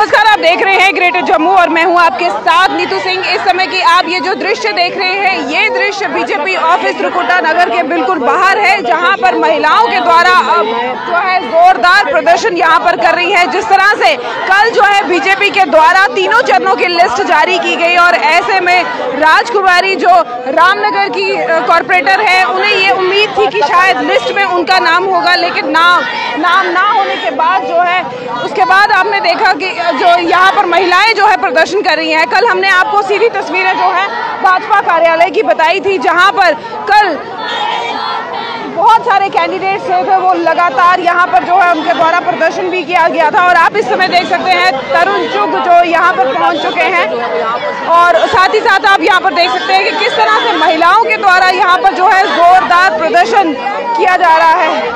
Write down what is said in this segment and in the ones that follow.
नमस्कार, आप देख रहे हैं ग्रेटर जम्मू और मैं हूं आपके साथ नीतू सिंह। इस समय की आप ये जो दृश्य देख रहे हैं, ये दृश्य बीजेपी ऑफिस त्रिकुटा नगर के बिल्कुल बाहर है, जहां पर महिलाओं के द्वारा अब जो है जोरदार प्रदर्शन यहां पर कर रही है। जिस तरह से कल जो है बीजेपी के द्वारा तीनों चरणों की लिस्ट जारी की गई और ऐसे में राजकुमारी जो रामनगर की कॉर्पोरेटर है, उन्हें ये उम्मीद थी कि शायद लिस्ट में उनका नाम होगा, लेकिन नाम ना होने के बाद जो है उसके बाद आपने देखा कि जो यहाँ पर महिलाएं जो है प्रदर्शन कर रही हैं। कल हमने आपको सीधी तस्वीरें जो है भाजपा कार्यालय की बताई थी, जहाँ पर कल बहुत सारे कैंडिडेट्स थे, वो लगातार यहाँ पर जो है उनके द्वारा प्रदर्शन भी किया गया था। और आप इस समय देख सकते हैं तरुण चुग जो यहाँ पर पहुँच चुके हैं और साथ ही साथ आप यहाँ पर देख सकते हैं कि किस तरह से महिलाओं के द्वारा यहाँ पर जो है जोरदार प्रदर्शन किया जा रहा है।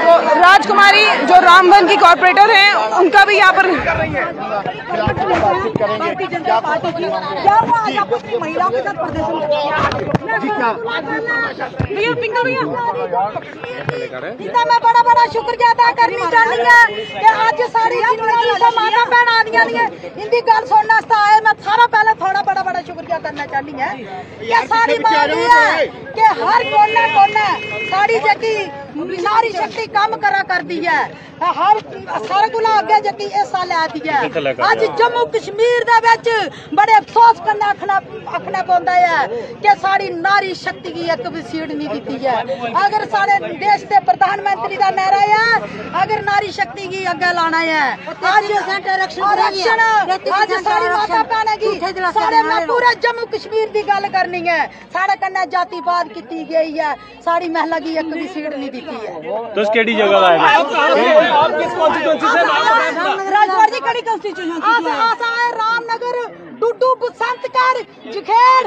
तो राजकुमारी जो रामबन की कॉर्पोरेटर हैं, उनका भी यहाँ पर मैं बड़ा बड़ा शुक्रिया अदा करनी चाहती है कि आज सारी माता भैन आदियां इनकी गल सुनने आए। मैं सारा पहले थोड़ा बड़ा शुक्रिया करना चाहती है कि सारी मानी है कि हर कोने कोने सारी जकी नारी शक्ति काम करा करती है, हर सारे को अगे जकी हिस्सा लैती है। अज जम्मू कश्मीर दे विच बड़े अफसोस करना आखना पौंदा है कि साड़ी नारी शक्ति की एक भी सीट नहीं दी है। अगर सारे देश के प्रधानमंत्री का नारा है, अगर नारी शक्ति की अगे लाना है, आज सारी माता भैन की सारे पूरे जम्मू कश्मीर की गल करनी है। साढ़े कन्ने जातिवाद की गई है, साड़ी महिला की एक भी सीट नहीं दी है। तो केड़ी जगह आप किस कॉन्स्टिट्यूएंसी से? राजवाड़ी कड़ी कॉन्स्टिट्यूएंसी रामनगर, डुडू, बसंतगढ़, जुखेड़,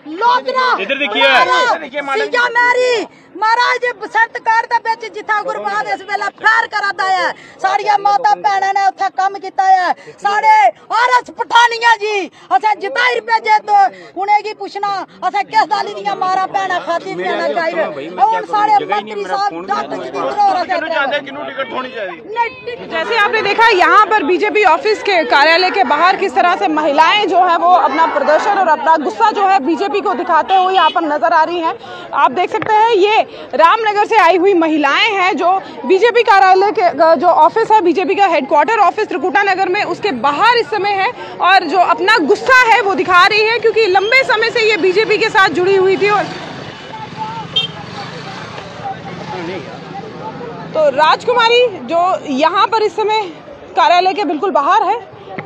लोधरा, इधर देखिए मैरी महाराज बसंतगढ़ दे विच जिथा गुरबाद इस वेले फैर करादा है। साड़ियां माता भैणां ने उत्थे काम कीता है। साढ़े आरएस पठानिया जी असें जिताई भेजे तो उन्हें की पूछना असें किस दाली दियां मारा भैणां खाती दियां ना चाहिए। और सारे मंत्री साहब जैसे आपने देखा यहाँ पर बीजेपी ऑफिस के कार्यालय के बाहर किस तरह से महिलाएं जो है वो अपना प्रदर्शन और अपना गुस्सा जो है बीजेपी को दिखाते हुए यहाँ पर नजर आ रही हैं। आप देख सकते हैं ये रामनगर से आई हुई महिलाएं हैं जो बीजेपी कार्यालय के जो ऑफिस है, बीजेपी का हेडक्वार्टर ऑफिस त्रिकुटा नगर में, उसके बाहर इस समय है और जो अपना गुस्सा है वो दिखा रही है, क्योंकि लंबे समय से ये बीजेपी के साथ जुड़ी हुई थी। और तो राजकुमारी जो यहाँ पर इस समय कार्यालय के बिल्कुल बाहर है,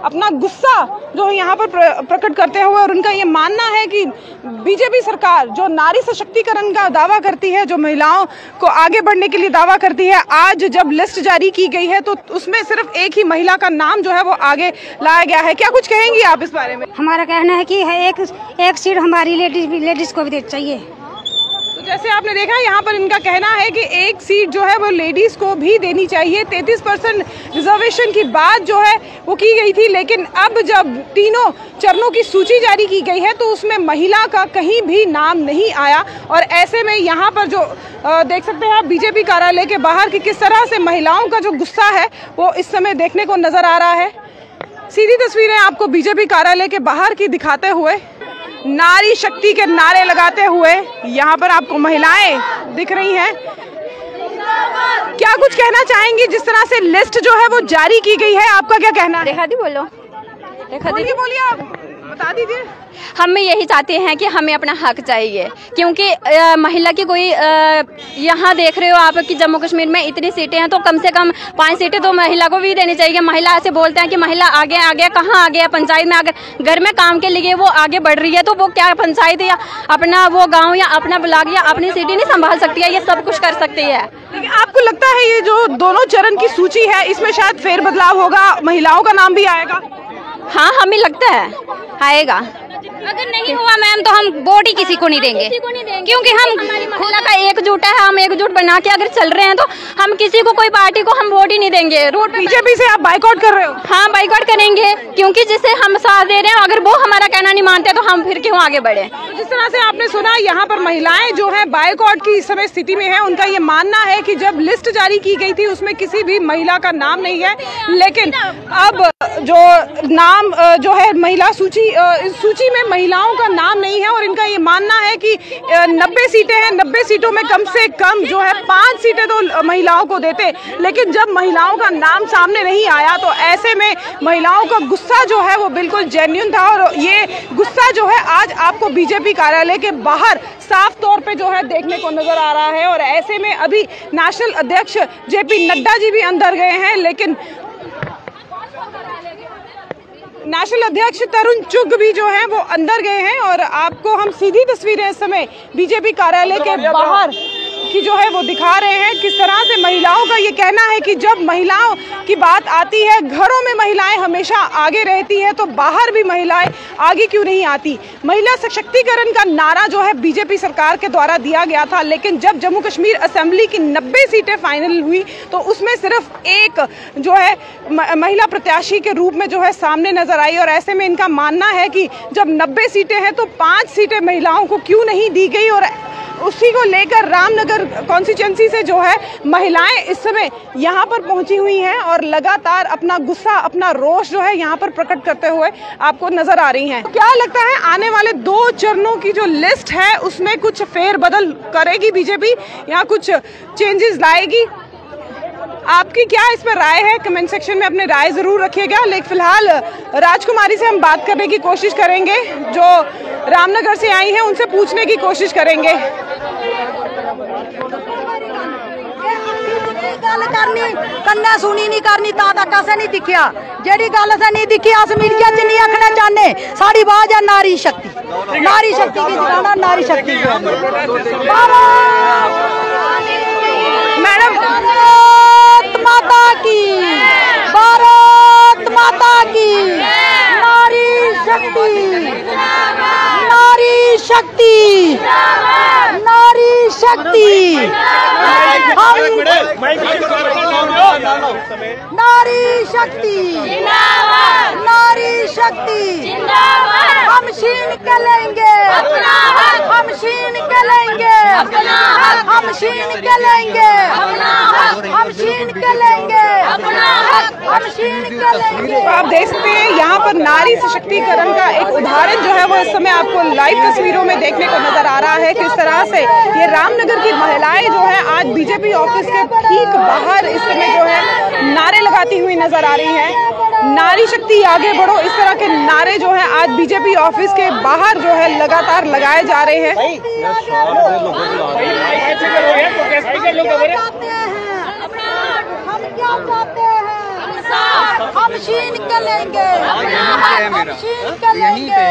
अपना गुस्सा जो है यहाँ पर प्रकट करते हुए, और उनका ये मानना है कि बीजेपी सरकार जो नारी सशक्तिकरण का दावा करती है, जो महिलाओं को आगे बढ़ने के लिए दावा करती है, आज जब लिस्ट जारी की गई है तो उसमें सिर्फ एक ही महिला का नाम जो है वो आगे लाया गया है। क्या कुछ कहेंगी आप इस बारे में? हमारा कहना है कि एक सीट हमारी लेडीज को भी चाहिए। तो जैसे आपने देखा यहाँ पर इनका कहना है कि एक सीट जो है वो लेडीज को भी देनी चाहिए। 33% रिजर्वेशन की बात जो है वो की गई थी, लेकिन अब जब तीनों चरणों की सूची जारी की गई है तो उसमें महिला का कहीं भी नाम नहीं आया। और ऐसे में यहाँ पर जो देख सकते हैं आप बीजेपी कार्यालय के बाहर कि किस तरह से महिलाओं का जो गुस्सा है वो इस समय देखने को नजर आ रहा है। सीधी तस्वीरें आपको बीजेपी कार्यालय के बाहर की दिखाते हुए, नारी शक्ति के नारे लगाते हुए यहाँ पर आपको महिलाएं दिख रही हैं। क्या कुछ कहना चाहेंगी जिस तरह से लिस्ट जो है वो जारी की गई है, आपका क्या कहना है? रेखा दी बोलो। रेखा दी बोलिए, आप बता दीजिए। हम यही चाहते हैं कि हमें अपना हक चाहिए, क्योंकि महिला की कोई यहाँ देख रहे हो आप कि जम्मू कश्मीर में इतनी सीटें हैं तो कम से कम 5 सीटें तो महिला को भी देनी चाहिए। महिला ऐसे बोलते हैं कि महिला आगे आगे, कहाँ आगे है? पंचायत में अगर घर में काम के लिए वो आगे बढ़ रही है तो वो क्या पंचायत या अपना वो गाँव या अपना ब्लॉक या अपनी सिटी नहीं संभाल सकती है? ये सब कुछ कर सकती है। लेकिन आपको लगता है ये जो दोनों चरण की सूची है इसमें शायद फेरबदलाव होगा, महिलाओं का नाम भी आएगा? हाँ, हमें लगता है आएगा। अगर नहीं हुआ मैम तो हम वोट ही किसी को नहीं देंगे, क्योंकि हम हमारी महिला का एकजुट है, हम एकजुट बना के अगर चल रहे हैं तो हम किसी को, कोई पार्टी को हम वोट ही नहीं देंगे। रोड बीजेपी से आप बाइकआउट कर रहे हो? हाँ, बाइकआउट करेंगे, क्योंकि जिसे हम साथ दे रहे हैं अगर वो हमारा कहना नहीं मानते तो हम फिर क्यों आगे बढ़े। जिस तरह से आपने सुना, यहाँ पर महिलाएं जो है बाइकआउट की इस समय स्थिति में है। उनका ये मानना है कि जब लिस्ट जारी की गई थी उसमें किसी भी महिला का नाम नहीं है, लेकिन अब जो नाम जो है महिला सूची में महिलाओं का नाम नहीं है और इनका ये मानना है कि 90 सीटें हैं, 90 सीटों में कम से कम जो है 5 सीटें तो महिलाओं को देते, लेकिन जब महिलाओं का नाम सामने नहीं आया तो ऐसे में महिलाओं का गुस्सा जो है वो बिल्कुल जेन्युइन था। और ये गुस्सा जो है आज आपको बीजेपी कार्यालय के बाहर साफ तौर पे जो है देखने को नजर आ रहा है। और ऐसे में अभी नेशनल अध्यक्ष जेपी नड्डा जी भी अंदर गए हैं, लेकिन नेशनल अध्यक्ष तरुण चुग भी जो है वो अंदर गए हैं। और आपको हम सीधी तस्वीरें इस समय बीजेपी कार्यालय के बाहर की जो है वो दिखा रहे हैं। किस तरह से महिलाओं का ये कहना है कि जब महिलाओं की बात आती है, घरों में महिलाएं हमेशा आगे रहती है, तो बाहर भी महिलाएं आगे क्यों नहीं आती। महिला सशक्तिकरण का नारा जो है बीजेपी सरकार के द्वारा दिया गया था, लेकिन जब जम्मू कश्मीर असेंबली की 90 सीटें फाइनल हुई तो उसमें सिर्फ एक जो है महिला प्रत्याशी के रूप में जो है सामने नजर आई। और ऐसे में इनका मानना है कि जब 90 सीटें हैं तो 5 सीटें महिलाओं को क्यों नहीं दी गई। और उसी को लेकर रामनगर कॉन्स्टिट्यूएंसी से जो है महिलाएं इस समय यहाँ पर पहुंची हुई हैं और लगातार अपना गुस्सा, अपना रोष जो है यहाँ पर प्रकट करते हुए आपको नजर आ रही हैं। क्या लगता है आने वाले 2 चरणों की जो लिस्ट है उसमें कुछ फेरबदल करेगी बीजेपी, यहाँ कुछ चेंजेस लाएगी? आपकी क्या इस पर राय है? कमेंट सेक्शन में अपने राय जरूर रखिएगा। लेकिन फिलहाल राजकुमारी से हम बात करने की कोशिश करेंगे, जो रामनगर से आई हैं, उनसे पूछने की कोशिश करेंगे। गल करनी कन्ने सुनी नहीं करनी तादा कैसे नहीं दिखिया, जेडी गल से नहीं दिखी अस मीडिया च नहीं आखना चाहने। साड़ी आवाज है नारी शक्ति, नारी शक्ति की जनाना, नारी शक्ति मैडम, भारत माता की, भारत माता की, नारी शक्ति, नारी शक्ति, नारी शक्ति, नारी शक्ति, नारी शक्ति, हम छीन के लेंगे, हम छीन के लेंगे, हम छीन के लेंगे, हम छीन के लेंगे, हम छीन के लेंगे। आप देख सकते हैं यहाँ पर नारी सशक्तिकरण का एक उदाहरण जो है वो इस समय आपको लाइव तस्वीरों में देखने को नजर आ रहा है। किस तरह से ये रामनगर की महिलाएं जो है आज बीजेपी ऑफिस के ठीक बाहर इस समय जो है नारे लगाती हुई नजर आ रही हैं। नारी शक्ति आगे बढ़ो, इस तरह के नारे जो है आज बीजेपी ऑफिस के बाहर जो है लगातार लगाए जा रहे हैं। हम क्या चाहते हैं? हम छीन के लेंगे, हम छीन के लेंगे,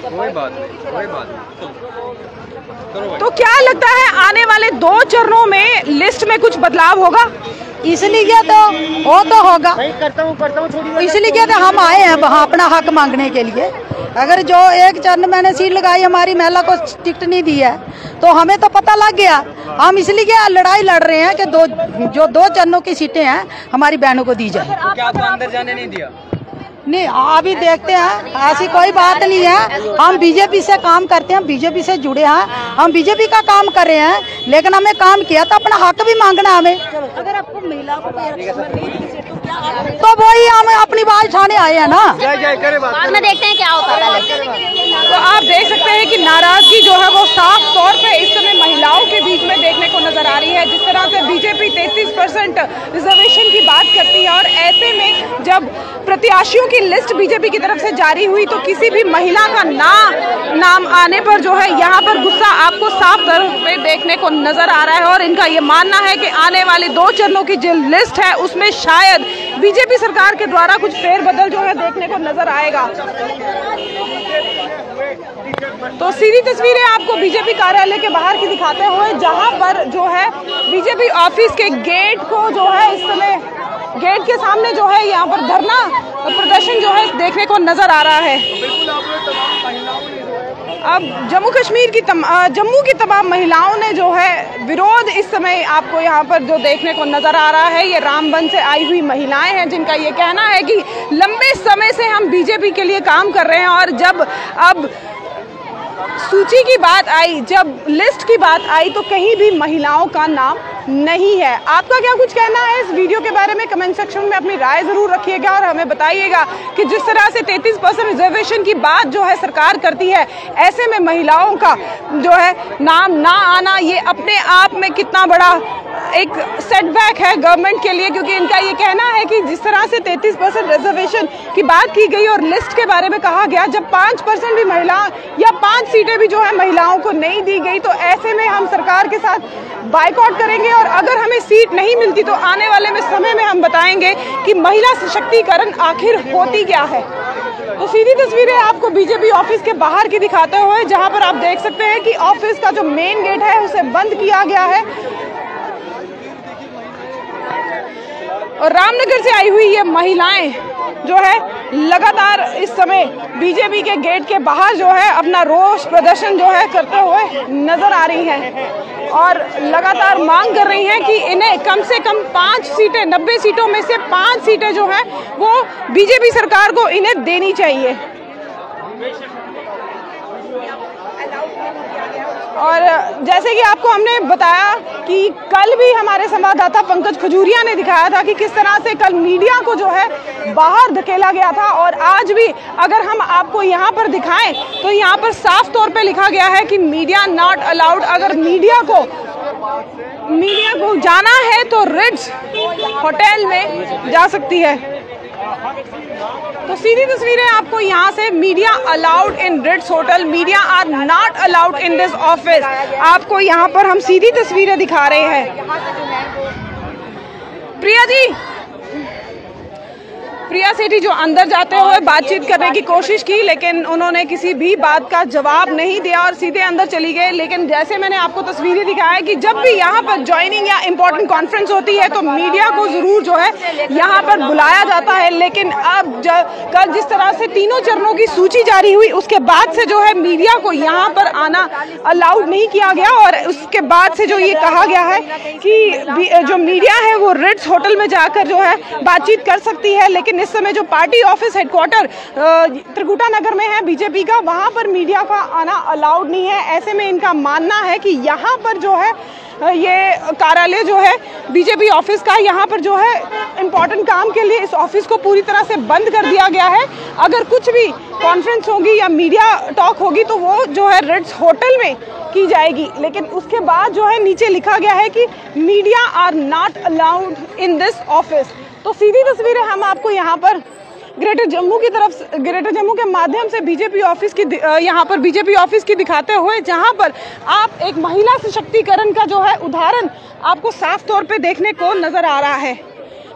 कोई बात नहीं, कोई बात नहीं। तो क्या लगता है आने वाले 2 चरणों में लिस्ट में कुछ बदलाव होगा? इसलिए तो वो तो होगा, इसलिए तो हम आए हैं वहाँ अपना हक मांगने के लिए। अगर जो एक चरण मैंने सीट लगाई, हमारी महिला को टिकट नहीं दी है, तो हमें तो पता लग गया। हम इसलिए लड़ाई लड़ रहे हैं कि जो 2 चरणों की सीटें हैं हमारी बहनों को दी जाए। क्या आपको अंदर जाने नहीं दिया? नहीं, अभी देखते हैं, ऐसी कोई बात नहीं है। हम बीजेपी से काम करते हैं, बीजेपी से जुड़े हैं, हम बीजेपी का काम कर रहे हैं, लेकिन हमें काम किया तो अपना हक भी मांगना हमें। अगर आपको महिला को तो वही हम अपनी बात उठाने आए हैं ना, बाद में देखते हैं क्या होता है। तो आप देख सकते हैं कि नाराजगी जो है वो साफ तौर पे इस समय महिलाओं के बीच में देखने को नजर आ रही है। जिस तरह से बीजेपी 33% रिजर्वेशन की बात करती है और ऐसे में जब प्रत्याशियों की लिस्ट बीजेपी की तरफ से जारी हुई तो किसी भी महिला का नाम आने पर जो है यहाँ पर गुस्सा आपको साफ तौर पे देखने को नजर आ रहा है। और इनका ये मानना है कि आने वाले 2 चरणों की जो लिस्ट है उसमें शायद बीजेपी सरकार के द्वारा कुछ फेरबदल जो है देखने को नजर आएगा। तो सीधी तस्वीरें आपको बीजेपी कार्यालय के बाहर की दिखाते हुए, जहां पर जो है बीजेपी ऑफिस के गेट को जो है इस समय गेट के सामने जो है यहाँ पर धरना प्रदर्शन जो है देखने को नजर आ रहा है। अब जम्मू की तमाम महिलाओं ने जो है विरोध इस समय आपको यहाँ पर जो देखने को नजर आ रहा है, ये रामबन से आई हुई महिलाएं हैं जिनका ये कहना है कि लंबे समय से हम बीजेपी के लिए काम कर रहे हैं और जब अब सूची की बात आई, जब लिस्ट की बात आई तो कहीं भी महिलाओं का नाम नहीं है। आपका क्या कुछ कहना है इस वीडियो के बारे में? कमेंट सेक्शन में अपनी राय जरूर रखिएगा और हमें बताइएगा कि जिस तरह से 33% रिजर्वेशन की बात जो है सरकार करती है, ऐसे में महिलाओं का जो है नाम ना आना ये अपने आप में कितना बड़ा एक सेटबैक है गवर्नमेंट के लिए, क्योंकि इनका ये कहना है कि जिस तरह से 33% रिजर्वेशन की बात की गई और लिस्ट के बारे में कहा गया, जब 5% भी महिला या 5 सीटें भी जो है महिलाओं को नहीं दी गई तो ऐसे में हम सरकार के साथ बाइकआउट करेंगे और अगर हमें सीट नहीं मिलती तो आने वाले में समय में हम बताएंगे कि महिला सशक्तिकरण आखिर होती क्या है। तो सीधी तस्वीरें आपको बीजेपी ऑफिस के बाहर की दिखाते हुए, जहां पर आप देख सकते हैं कि ऑफिस का जो मेन गेट है उसे बंद किया गया है और रामनगर से आई हुई ये महिलाएं जो है लगातार इस समय बीजेपी के गेट के बाहर जो है अपना रोष प्रदर्शन जो है करते हुए नजर आ रही हैं और लगातार मांग कर रही हैं कि इन्हें कम से कम 5 सीटें, 90 सीटों में से 5 सीटें जो हैं वो बीजेपी सरकार को इन्हें देनी चाहिए। और जैसे कि आपको हमने बताया कि कल भी हमारे संवाददाता पंकज खजूरिया ने दिखाया था कि किस तरह से कल मीडिया को जो है बाहर धकेला गया था और आज भी अगर हम आपको यहाँ पर दिखाएं तो यहाँ पर साफ तौर पे लिखा गया है कि मीडिया नॉट अलाउड। अगर मीडिया को जाना है तो रिट्ज होटल में जा सकती है। तो सीधी तस्वीरें आपको यहाँ से media allowed in Ritz hotel, media are not allowed in this office, आपको यहाँ पर हम सीधी तस्वीरें दिखा रहे हैं। प्रिया सेठी जो अंदर जाते हुए बातचीत करने की कोशिश की लेकिन उन्होंने किसी भी बात का जवाब नहीं दिया और सीधे अंदर चली गए। लेकिन जैसे मैंने आपको तस्वीरें दिखाया कि जब भी यहाँ पर ज्वाइनिंग या इम्पोर्टेंट कॉन्फ्रेंस होती है तो मीडिया को जरूर जो है यहाँ पर बुलाया जाता है, लेकिन अब कल जिस तरह से 3 चरणों की सूची जारी हुई उसके बाद से जो है मीडिया को यहाँ पर आना अलाउड नहीं किया गया और उसके बाद से जो ये कहा गया है कि जो मीडिया है वो रिट्ज होटल में जाकर जो है बातचीत कर सकती है। लेकिन इस समय जो party office headquarter Trikuta Nagar में है बीजेपी का, वहां पर मीडिया का आना अलाउड नहीं है। ऐसे में इनका मानना है कि यहाँ पर जो है ये कार्यालय जो है बीजेपी ऑफिस का, यहाँ पर जो है इम्पोर्टेंट काम के लिए इस ऑफिस को पूरी तरह से बंद कर दिया गया है। अगर कुछ भी कॉन्फ्रेंस होगी या मीडिया टॉक होगी तो वो जो है रिट्ज होटल में की जाएगी। लेकिन उसके बाद जो है नीचे लिखा गया है कि media are not allowed in this office. तो सीधी तस्वीरें हम आपको यहाँ पर ग्रेटर जम्मू के माध्यम से बीजेपी ऑफिस की यहाँ पर बीजेपी ऑफिस की दिखाते हुए, जहाँ पर आप एक महिला सशक्तिकरण का जो है उदाहरण आपको साफ तौर पे देखने को नजर आ रहा है।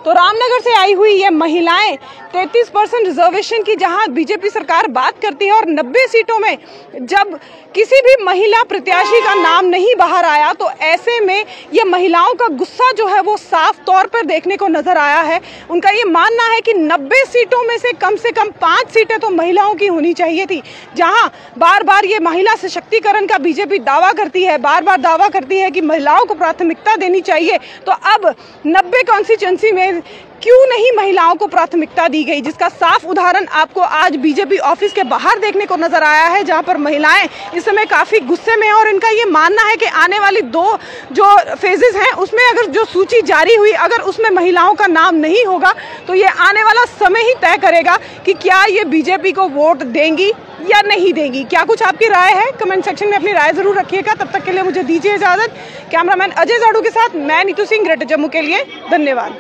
तो रामनगर से आई हुई ये महिलाएं 33% रिजर्वेशन की जहां बीजेपी सरकार बात करती है और 90 सीटों में जब किसी भी महिला प्रत्याशी का नाम नहीं बाहर आया तो ऐसे में ये महिलाओं का गुस्सा जो है वो साफ तौर पर देखने को नजर आया है। उनका ये मानना है कि 90 सीटों में से कम 5 सीटें तो महिलाओं की होनी चाहिए थी। जहां बार बार ये महिला सशक्तिकरण का बीजेपी दावा करती है, बार बार दावा करती है कि महिलाओं को प्राथमिकता देनी चाहिए, तो अब 90 कॉन्स्टिट्यूंसी में क्यों नहीं महिलाओं को प्राथमिकता दी गई, जिसका साफ उदाहरण आपको आज बीजेपी ऑफिस के बाहर देखने को नजर आया है, जहां पर महिलाएं इस समय काफी गुस्से में हैं और इनका ये मानना है कि आने वाली 2 जो फेजेस हैं उसमें अगर जो सूची जारी हुई अगर उसमें महिलाओं का नाम नहीं होगा तो ये आने वाला समय ही तय करेगा कि क्या ये बीजेपी को वोट देंगी या नहीं देंगी। क्या कुछ आपकी राय है? कमेंट सेक्शन में अपनी राय जरूर रखिएगा। तब तक के लिए मुझे दीजिए इजाजत। कैमरामैन अजय जाड़ू के साथ मैं नीतू सिंह, ग्रेटर जम्मू के लिए। धन्यवाद।